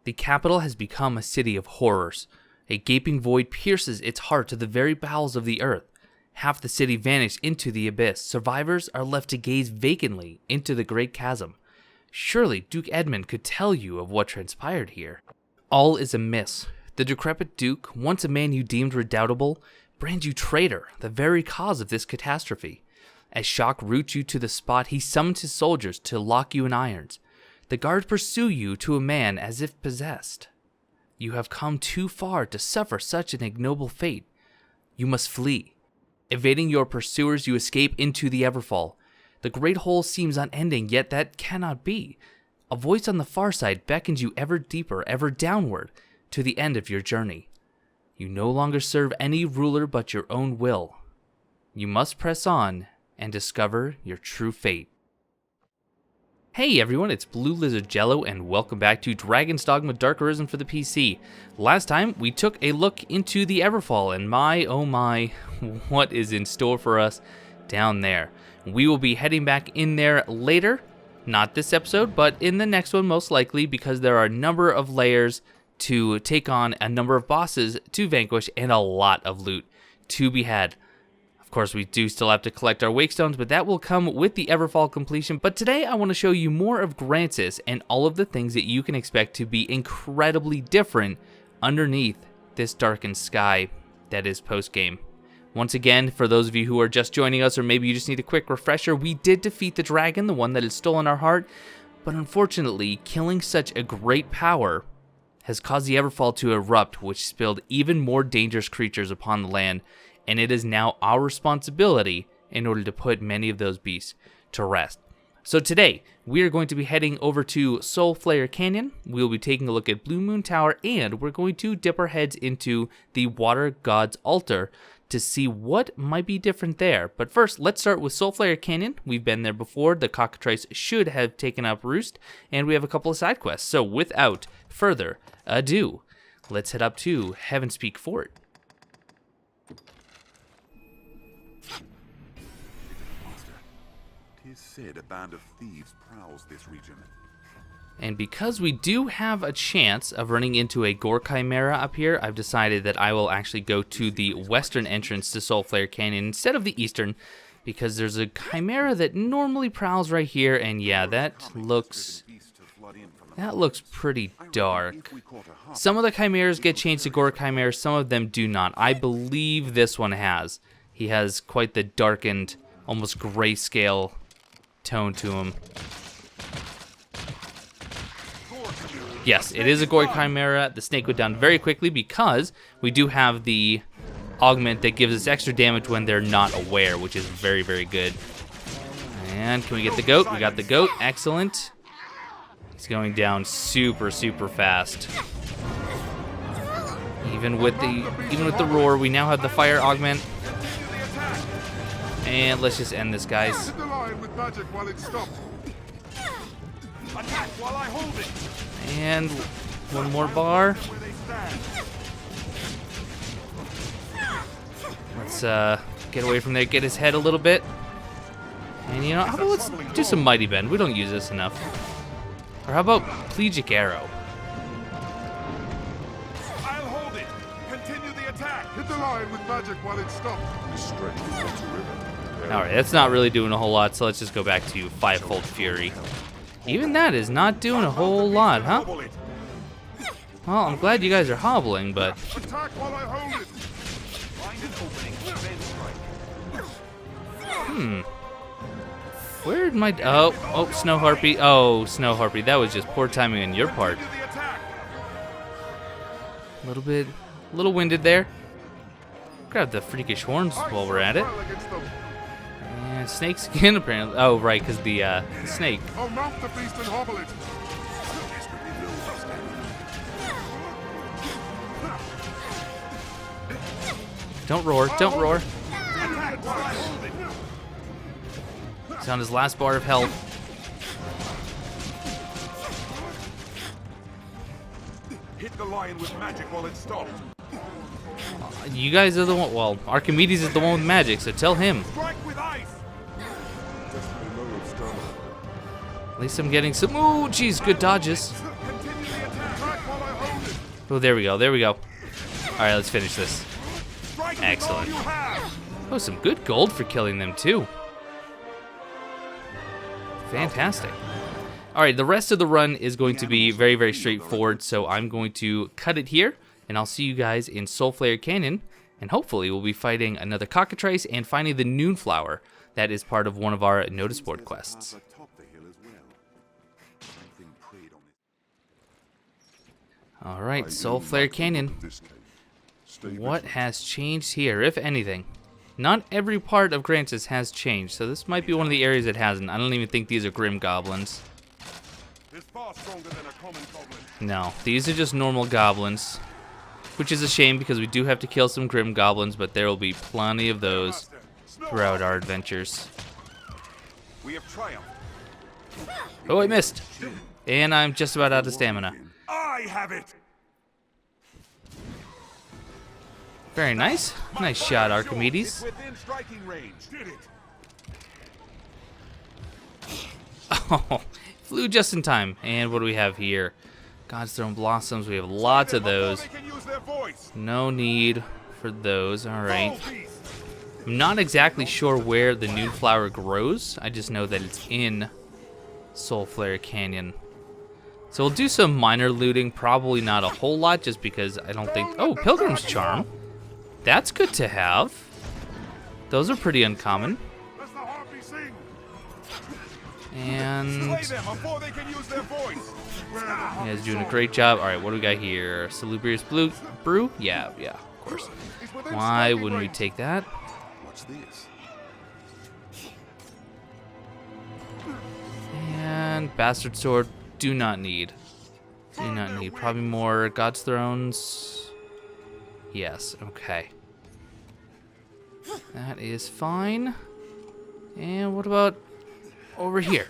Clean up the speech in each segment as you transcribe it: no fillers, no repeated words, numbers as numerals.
The capital has become a city of horrors. A gaping void pierces its heart to the very bowels of the earth. Half the city vanished into the abyss. Survivors are left to gaze vacantly into the great chasm. Surely Duke Edmund could tell you of what transpired here. All is amiss. The decrepit Duke, once a man you deemed redoubtable, brands you traitor, the very cause of this catastrophe. As shock roots you to the spot, he summons his soldiers to lock you in irons. The guards pursue you to a man as if possessed. You have come too far to suffer such an ignoble fate. You must flee. Evading your pursuers, you escape into the Everfall. The great hole seems unending, yet that cannot be. A voice on the far side beckons you ever deeper, ever downward, to the end of your journey. You no longer serve any ruler but your own will. You must press on and discover your true fate. Hey everyone, it's Blue Lizard Jello, and welcome back to Dragon Dogma Dark Arisen for the PC. Last time, we took a look into the Everfall, and my oh my, what is in store for us down there. We will be heading back in there later, not this episode, but in the next one most likely, because there are a number of layers to take on, a number of bosses to vanquish, and a lot of loot to be had. Of course, we do still have to collect our wake stones, but that will come with the Everfall completion. But today, I want to show you more of Gransys and all of the things that you can expect to be incredibly different underneath this darkened sky that is post-game. Once again, for those of you who are just joining us, or maybe you just need a quick refresher, we did defeat the dragon, the one that had stolen our heart, but unfortunately, killing such a great power has caused the Everfall to erupt, which spilled even more dangerous creatures upon the land, and it is now our responsibility in order to put many of those beasts to rest. So today, we are going to be heading over to Soulflare Canyon. We'll be taking a look at Blue Moon Tower, and we're going to dip our heads into the Water God's Altar to see what might be different there. But first, let's start with Soulflare Canyon. We've been there before. The cockatrice should have taken up roost, and we have a couple of side quests. So without further ado, let's head up to Heaven's Peak Fort. Tis said a band of thieves prowls this region. And because we do have a chance of running into a Gore Chimera up here, I've decided that I will actually go to the western entrance to Soulflare Canyon instead of the eastern, because there's a Chimera that normally prowls right here, and yeah, that looks pretty dark. Some of the Chimeras get changed to Gore Chimeras, some of them do not. I believe this one has. He has quite the darkened, almost grayscale tone to him. Yes, it is a Gore Chimera. The snake went down very quickly because we do have the augment that gives us extra damage when they're not aware, which is very, very good. And can we get the goat? We got the goat. Excellent. He's going down super, super fast. Even with the roar, we now have the fire augment. And let's just end this, guys. And one more bar. Let's get away from there, get his head a little bit. And you know, how about let's do some Mighty Bend? We don't use this enough. Or how about Plegic Arrow? I'll hold it. Continue the attack. Hit the line with magic while it's stopped. Alright, that's not really doing a whole lot, so let's just go back to Fivefold Fury. Even that is not doing a whole lot, huh? Well, I'm glad you guys are hobbling, but... Attack while I hold it. Where'd my... Oh, Snow Harpy. Oh, Snow Harpy. That was just poor timing on your part. A little winded there. Grab the freakish horns while we're at it. And snake skin, apparently. Oh, right, because the snake. I'll mount the beast and hobble it. Don't roar, don't roar. He's on his last bar of health. Hit the lion with magic while it's stopped. You guys are the one. Well, Archimedes is the one with magic, so tell him. Strike with ice. At least I'm getting some. Oh, jeez, good dodges. Continue the attack while Oh, there we go. There we go. All right, let's finish this. Excellent. Oh, some good gold for killing them too. Fantastic. All right, the rest of the run is going to be very, very straightforward, so I'm going to cut it here, and I'll see you guys in Soulflare Canyon, and hopefully we'll be fighting another cockatrice and finding the Noonflower. That is part of one of our notice board quests. All right, Soulflare Canyon. What has changed here, if anything? Not every part of Gransys has changed, so this might be one of the areas that hasn't. I don't even think these are Grim Goblins. No, these are just normal goblins, which is a shame because we do have to kill some Grim Goblins, but there will be plenty of those throughout our adventures. Oh, I missed. And I'm just about out of stamina. I have it. Very nice. Nice shot, Archimedes. Within striking range. Did it. Oh, flew just in time. And what do we have here? God's Throne Blossoms. We have lots of those. No need for those. All right. I'm not exactly sure where the Noonflower grows. I just know that it's in Soulflare Canyon. So we'll do some minor looting. Probably not a whole lot just because I don't think... Oh, Pilgrim's Charm. That's good to have. Those are pretty uncommon. And you guys doing a great job. All right, what do we got here? Salubrious brew? Yeah, of course. Why wouldn't we take that? What's this? And Bastard Sword, do not need. Do not need. Probably more God's Thrones. Yes, okay. That is fine. And what about over here?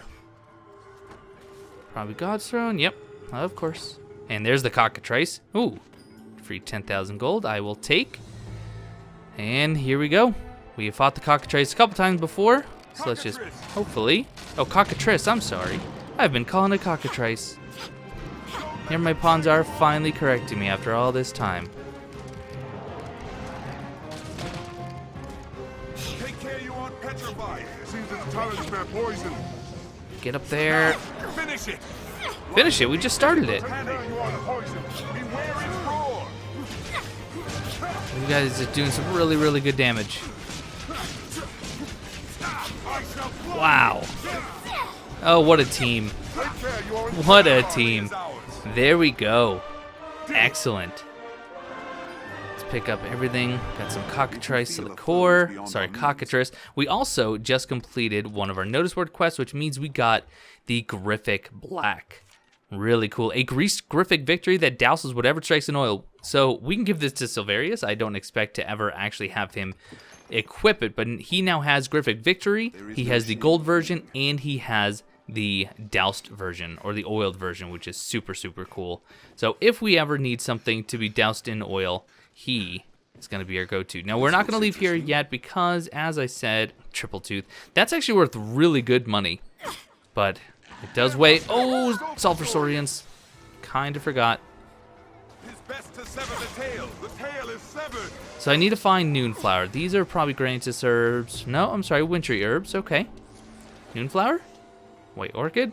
Probably God's Throne. Yep, of course. And there's the cockatrice. Ooh, free 10,000 gold. I will take. And here we go. We have fought the cockatrice a couple times before, so let's just hopefully. Oh, cockatrice. I'm sorry. I've been calling it cockatrice. Here my pawns are finally correcting me after all this time. Take care, you aren't petrified. Seems that the talisman poison. Get up there. Finish it. Finish it. We just started it. You guys are doing some really, really good damage. Wow. Oh, what a team. What a team. There we go. Excellent. Let's pick up everything. Got some cockatrice to the core. Sorry, cockatrice. We also just completed one of our notice board quests, which means we got the Griffic Black. Really cool. A greased Griffic victory that douses whatever strikes in oil. So we can give this to Silverius. I don't expect to ever actually have him equip it, but he now has Griffic victory. He has the gold version, and he has the doused version, or the oiled version, which is super, super cool. So if we ever need something to be doused in oil, he is going to be our go-to. Now, we're not going to leave here yet because, as I said, Triple Tooth, that's actually worth really good money. But it does weigh... Oh, Sulfur Saurians. Kind of forgot. Best to sever the tail. The tail is severed. So I need to find Noonflower. These are probably Gransys herbs. No, I'm sorry, wintry herbs. Okay. Noonflower? Wait, orchid?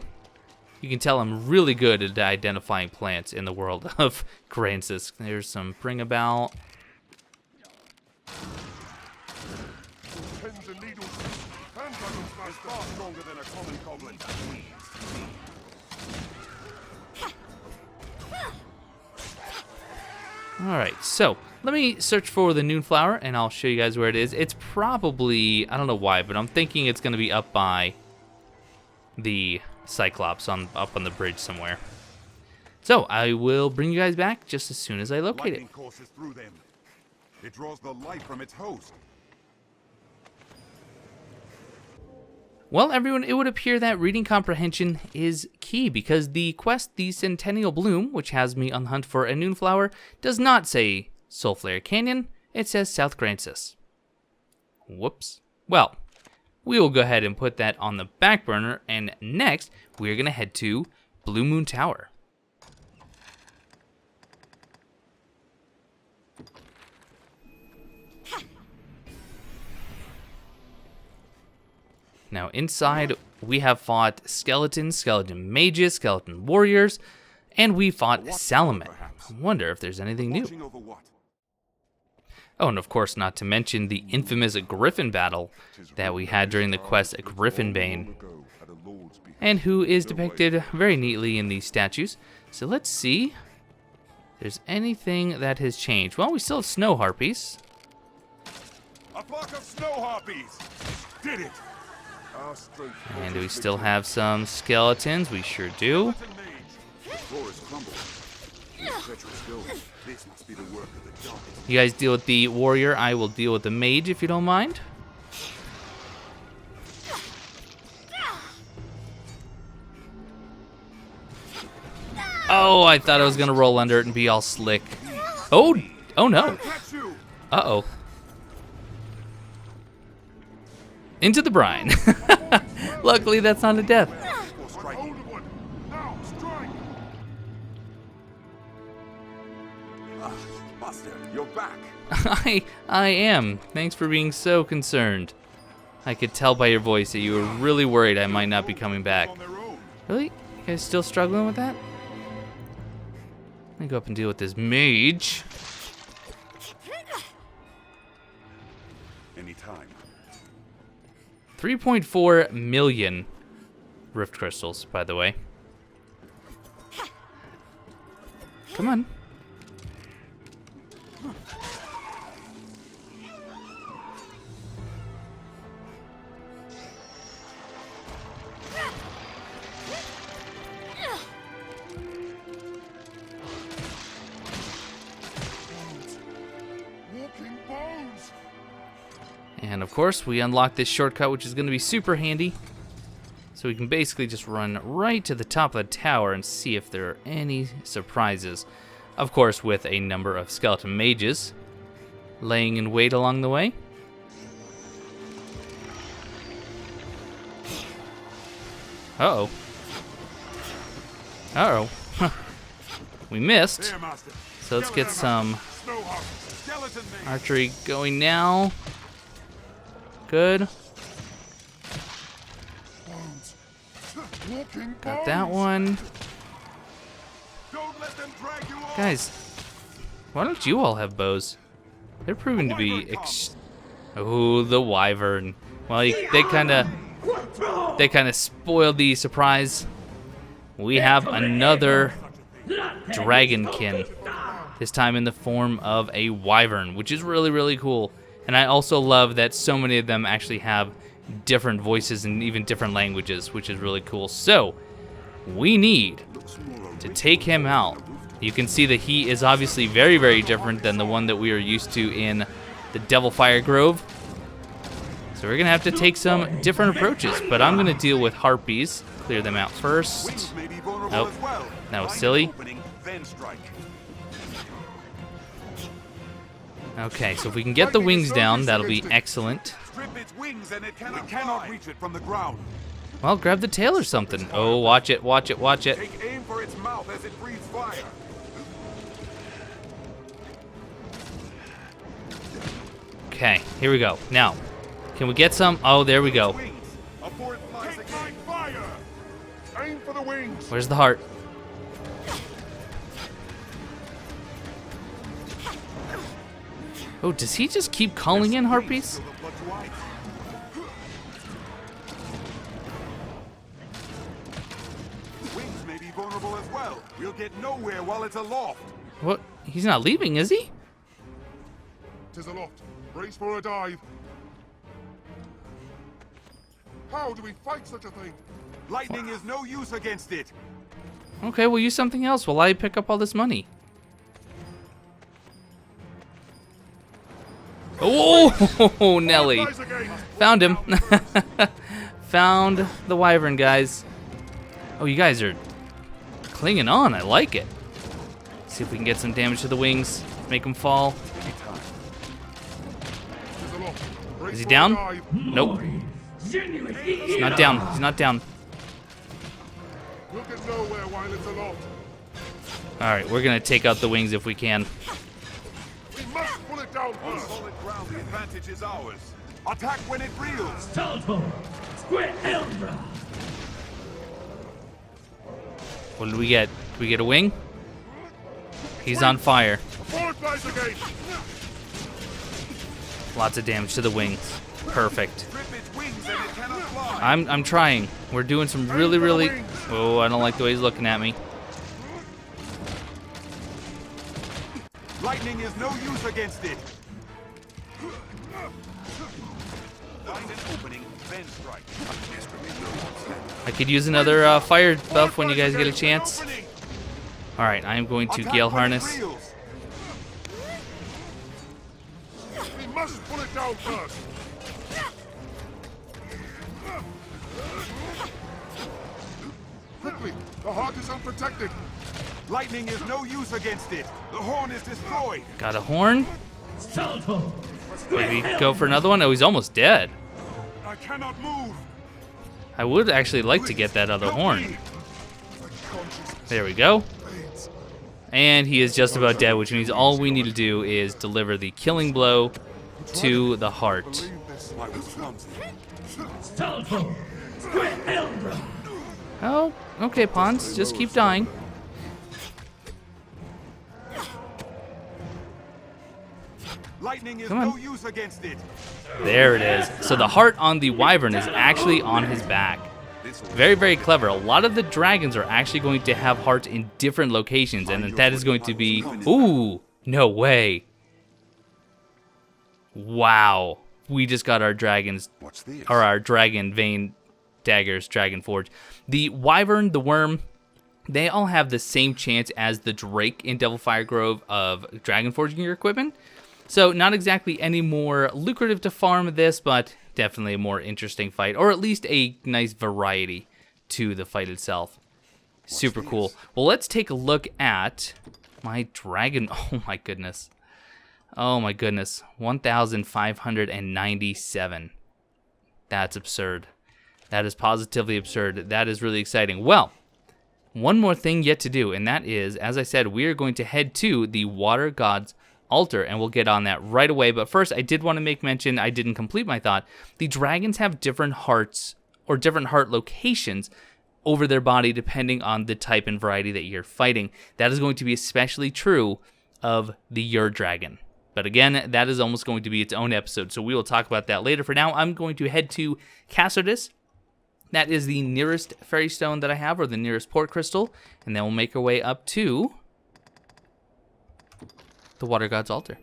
You can tell I'm really good at identifying plants in the world of Gransys. There's some bring about. Pins and needles. Hand dragons are far stronger than a common goblin. Alright, so let me search for the Noonflower and I'll show you guys where it is. It's probably, I don't know why, but I'm thinking it's going to be up by the Cyclops, up on the bridge somewhere. So I will bring you guys back just as soon as I locate it. Courses through them. It draws the light from its host. Well, everyone, it would appear that reading comprehension is key because the quest, the Centennial Bloom, which has me on the hunt for a Noonflower, does not say Soulflare Canyon, it says South Gransys. Whoops. Well, we will go ahead and put that on the back burner, and next, we're going to head to Blue Moon Tower. Now inside, we have fought skeletons, skeleton mages, skeleton warriors, and we fought Salaman. I wonder if there's anything new. Watching over what? Oh, and of course, not to mention the infamous Griffin battle that we had during the quest Griffinbane, and who is depicted very neatly in these statues. So let's see if there's anything that has changed. Well, we still have snow harpies. A flock of snow harpies! Did it! Our strength. And do we still have some skeletons? We sure do. The floor is crumbled. These treacherous stones. This must be the work of the darkest. You guys deal with the warrior. I will deal with the mage if you don't mind. Oh, I thought I was gonna roll under it and be all slick. Oh no. Catch you! Uh-oh. Into the brine. Luckily, that's not a death. Hold of one. Now, strike! Master, you're back. I am. Thanks for being so concerned. I could tell by your voice that you were really worried I might not be coming back. On their own. Really? You guys still struggling with that? Let me go up and deal with this mage. Anytime. 3.4 million rift crystals, by the way. Come on. Walking bones! And of course, we unlock this shortcut, which is going to be super handy. So we can basically just run right to the top of the tower and see if there are any surprises. Of course, with a number of skeleton mages laying in wait along the way. Uh-oh. Uh-oh. We missed. There, Master. So let's get some Snow harpies. Skeleton mage. archery going now. Good. Bones. Walking Got bones. that one. Don't let them drag you off. Guys, why don't you all have bows? They're proving to be Oh, the Wyvern. Well, they kind of spoiled the surprise. We have another dragonkin. This time in the form of a Wyvern, which is really, really cool. And I also love that so many of them actually have different voices and even different languages, which is really cool. So, we need to take him out. You can see that he is obviously very, very different than the one that we are used to in the Devilfire Grove. So we're going to have to take some different approaches, but I'm going to deal with harpies. Clear them out first. Wings may be vulnerable Nope. as well. That was Find silly. an opening, then strike. Okay, so if we can get the wings down, that'll be excellent. Strip its wings and it cannot reach it from the ground. Well, grab the tail or something. Oh, watch it, watch it, watch it. Take aim for its mouth as it breathes fire. Okay, here we go. Now, can we get some? Oh, there we go. Wings. Abort flies Take again. my fire! Aim for the wings! Where's the heart? Oh, does he just keep calling in harpies? Till the blood to ice. Wings may be vulnerable as well. We'll get nowhere while it's aloft. What? He's not leaving, is he? Tis aloft. Brace for a dive. How do we fight such a thing? Lightning is no use against it. Okay, we'll use something else while I pick up all this money. Oh, Nelly. Rise again. Found him. Found the Wyvern, guys. Oh, you guys are clinging on. I like it. See if we can get some damage to the wings. Make them fall. Tis aloft. Brace Is he for a down? dive. Nope. He's not down. He's not down. We'll get nowhere while it's aloft. All right, we're going to take out the wings if we can. We must pull it down On first. solid ground, the advantage is ours. Attack when it reels. What did we get? Did we get a wing? He's on fire. Fortifies the gate. Lots of damage to the wings. Perfect. Rip its wings and it cannot fly. I'm trying. We're doing some really. Oh, I don't like the way he's looking at me. Lightning is no use against it. Find an opening, then strike. I could use another fire buff when you guys get a chance. All right, I am going to Gale Harness. We must pull it down first. Quickly, the heart is unprotected. Lightning is no use against it. The horn is destroyed. Got a horn. Maybe go for another one. Oh, he's almost dead. I cannot move. I would actually like to get that other horn. There we go. And he is just about dead, which means all we need to do is deliver the killing blow to the heart. Oh, okay, pawns. Just keep dying. Lightning is Come on. no use against it. There it is. So the heart on the Wyvern is actually on his back. Very clever. A lot of the dragons are actually going to have hearts in different locations, and that is going to be... Ooh, no way. Wow. We just got our dragons, What's this? or our dragon vein daggers, Dragon Forge. The Wyvern, the Wyrm, they all have the same chance as the Drake in Devilfire Grove of Dragon Forging your equipment. So not exactly any more lucrative to farm this, but definitely a more interesting fight, or at least a nice variety to the fight itself. Super cool. Well, let's take a look at my dragon. Oh my goodness. Oh my goodness. 1,597. That's absurd. That is positively absurd. That is really exciting. Well, one more thing yet to do, and that is, as I said, we are going to head to the Water God's altar, and we'll get on that right away. But first, I did want to make mention, I didn't complete my thought, the dragons have different hearts, or different heart locations over their body depending on the type and variety that you're fighting. That is going to be especially true of the Ur dragon. But again, that is almost going to be its own episode, so we will talk about that later. For now, I'm going to head to Cassardus. That is the nearest fairy stone that I have, or the nearest port crystal, and then we'll make our way up to the Water God's altar.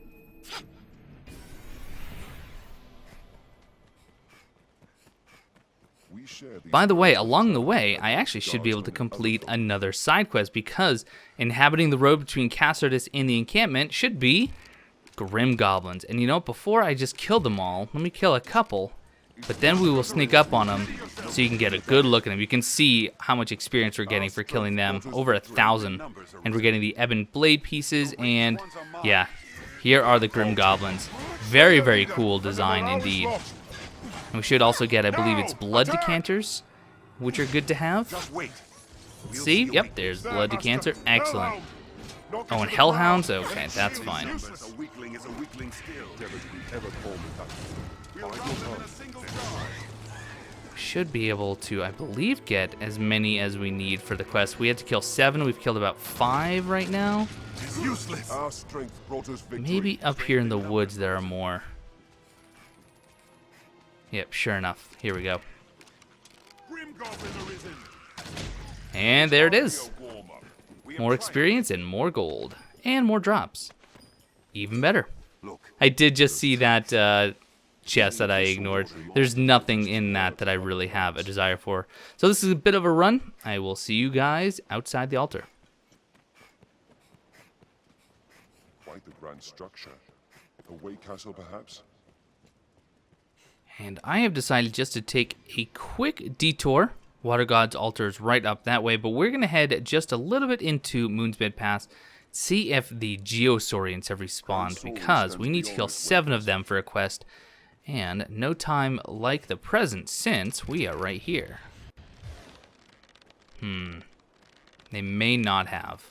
By the way, along the way, I actually should be able to complete another side quest, because inhabiting the road between Cassardus and the encampment should be Grim Goblins. And you know, before I just kill them all, let me kill a couple, but then we will sneak up on them so you can get a good look at them. You can see how much experience we're getting for killing them, over 1,000. And we're getting the ebon blade pieces, and yeah, here are the Grim Goblins. Very cool design indeed. And we should also get, I believe it's blood decanters, which are good to have. Let's see, yep, there's blood decanter, excellent. Oh, and Hellhounds, okay, that's fine. Should be able to, I believe, get as many as we need for the quest. We had to kill 7, we've killed about 5 right now. Maybe up here in the woods there are more. Yep, sure enough. Here we go. And there it is. More experience and more gold. And more drops. Even better. I did just see that chest that I ignored. There's nothing in that I really have a desire for. So this is a bit of a run. I will see you guys outside the altar. Quite the grand structure. A weight castle, perhaps? And I have decided just to take a quick detour. Water God's altar is right up that way, but we're going to head just a little bit into Moonsmid Pass, see if the Geosaurians have respawned, because we need to kill 7 of them for a quest, and no time like the present since we are right here. They may not have.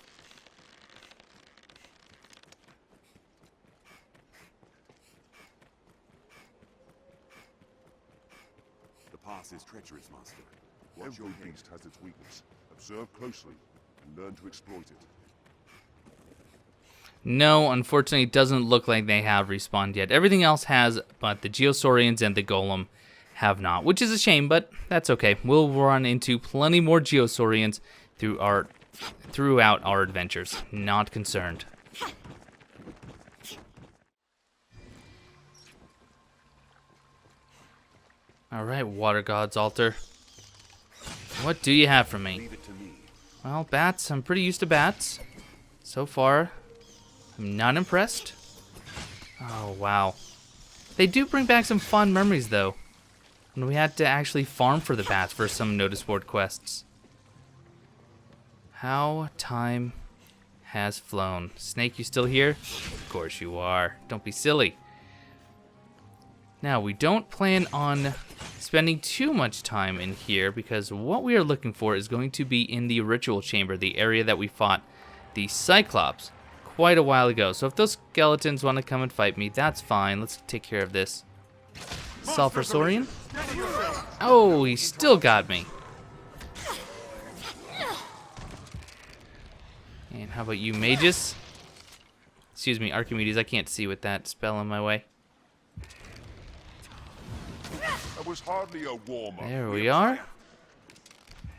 pass is treacherous, Master. Every beast has its weakness. Observe closely and learn to exploit it. No, unfortunately, it doesn't look like they have respawned yet. Everything else has, but the Geosaurians and the Golem have not, which is a shame, but that's okay. We'll run into plenty more Geosaurians throughout our adventures. Not concerned. All right, Water God's Altar. What do you have for me? Leave it to me. Well, bats. I'm pretty used to bats. So far, I'm not impressed. Oh, wow. They do bring back some fond memories, though. When we had to actually farm for the bats for some notice board quests. How time has flown. Snake, you still here? Of course you are. Don't be silly. Now, we don't plan on spending too much time in here because what we are looking for is going to be in the ritual chamber, the area that we fought the Cyclops quite a while ago. So if those skeletons want to come and fight me, that's fine. Let's take care of this. Sulfur Saurian? Oh, he still got me. And how about you, mages? Excuse me, Archimedes, I can't see with that spell in my way. That was hardly a warm-up. There we are.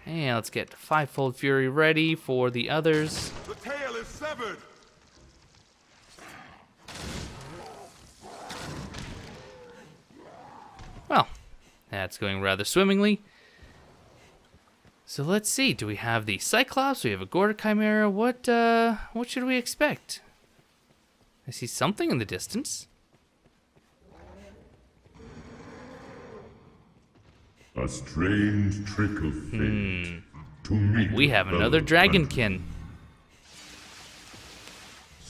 And let's get Fivefold Fury ready for the others. The tail is severed. Well, that's going rather swimmingly. So let's see. Do we have the Cyclops? We have a Gorda Chimera. What should we expect? I see something in the distance. A strange trick of fate to meet We have another fellow Dragonkin.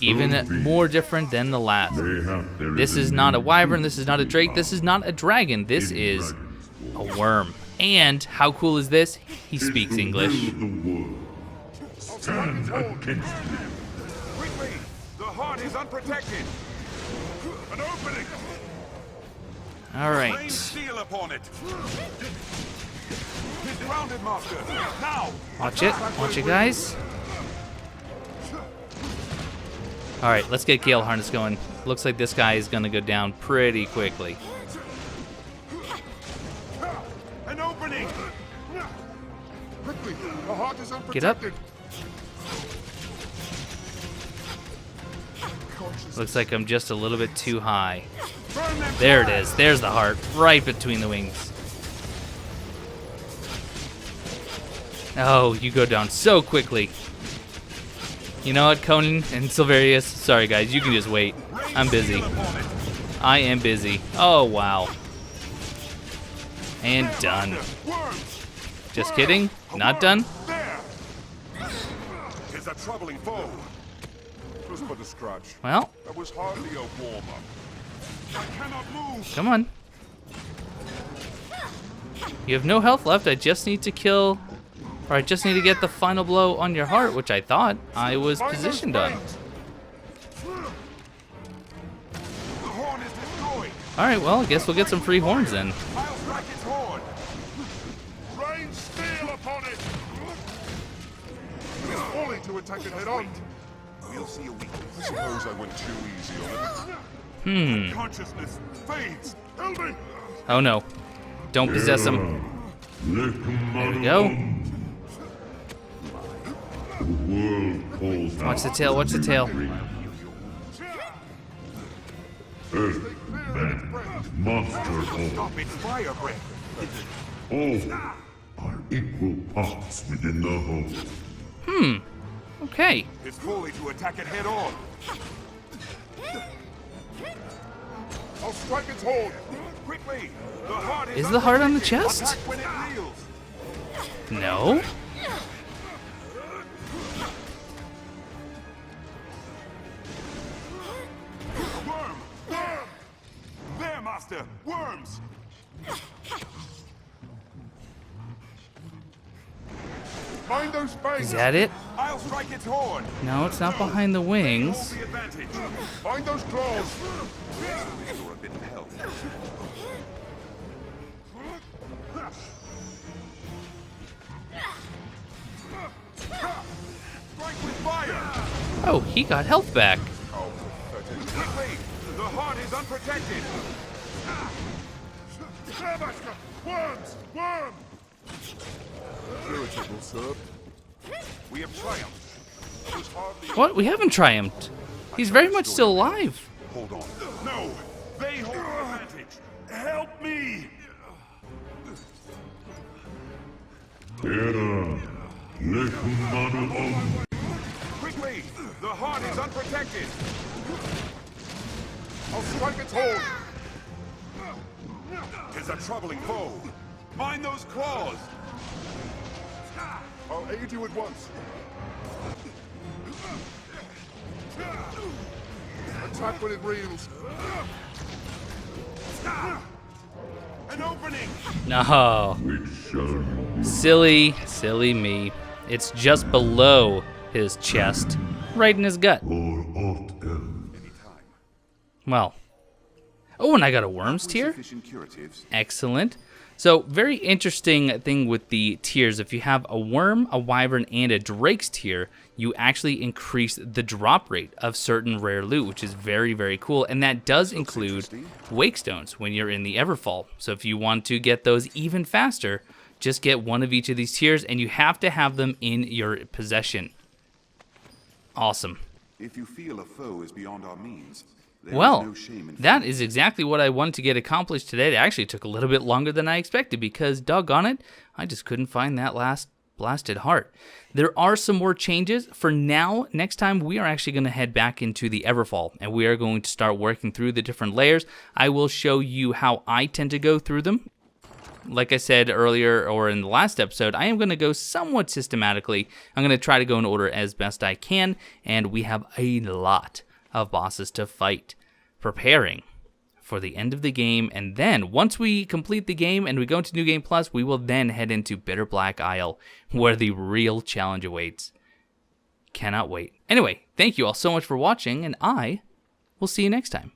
Even more different than the last. This is not a Wyvern. This is not a Drake. This is not a dragon. This is a Wyrm. And how cool is this? He speaks English. Stand against me. Quickly! The heart is unprotected. An opening. All Rain right. steel upon it. He's grounded, Master. Now. Watch it. Watch it, guys. All right, let's get Gale Harness going. Looks like this guy is going to go down pretty quickly. An opening. Quickly! The heart is unprotected. Get up. Looks like I'm just a little bit too high. There it is. There's the heart, right between the wings. Oh, you go down so quickly. You know what, Conan and Silverius? Sorry, guys. You can just wait. I'm busy. I am busy. Oh, wow. And done. Just kidding. Not done. There. Is a troubling foe. Just but a scratch. Well, That was hardly a warm-up. I cannot move. come on. You have no health left. I just need to kill... Or I just need to get the final blow on your heart, which I thought I was positioned on. The horn is destroyed. Alright, well, I guess we'll get some free horns then. I'll strike its horn. Rain steel upon it. It's falling to attack it head on. We'll see a weakness. I suppose I went too easy on it. Consciousness fades. Help me. Oh no. Don't possess him. There we go. Watch the tail, watch the tail. Earthman, monster Stop its fire breath. all are equal parts within the whole. Okay. It's fully to attack it head on. I'll strike its horn. Quickly. The heart Is the heart on the chest? Attack when it reels. No. Wyrm! Wyrm! There, Master! Wyrms! Find those fangs! Is that it? I'll strike its horn! No, it's not behind the wings. The advantage! Find those claws! For a bit of help. Oh, he got health back. Quickly! The heart is unprotected! Worms! Wyrm! Irritable, sir. We have triumphed. There's hardly... What? We haven't triumphed. He's very much still alive. Hold on. No! They hold the advantage! Help me! Terra, lecum on. Quickly! The heart is unprotected! I'll strike its horn! 'Tis a troubling foe! Mind those claws! I'll aid you at once! Attack when it reels! An opening! No. Which shall Silly me. It's just below his chest, right in his gut. or aught else? Well. Oh, and I got a Wyrms tier. Sufficient curatives. Excellent. So, very interesting thing with the tiers. If you have a Wyrm, a Wyvern, and a Drake's tier, you actually increase the drop rate of certain rare loot, which is very, very cool. And that does include Wake Stones when you're in the Everfall. So if you want to get those even faster, just get one of each of these tiers, and you have to have them in your possession. Awesome. If you feel a foe is beyond our means, there is Well, no shame in that is exactly what I wanted to get accomplished today. It actually took a little bit longer than I expected because, doggone it, I just couldn't find that last blasted heart. There are some more changes. For now, next time we are actually going to head back into the Everfall, and we are going to start working through the different layers. I will show you how I tend to go through them. Like I said earlier or in the last episode, I am going to go somewhat systematically. I'm going to try to go in order as best I can, and we have a lot of bosses to fight, preparing for the end of the game. And then once we complete the game and we go into New Game Plus, we will then head into Bitter Black Isle, where the real challenge awaits. Cannot wait. Anyway, thank you all so much for watching, and I will see you next time.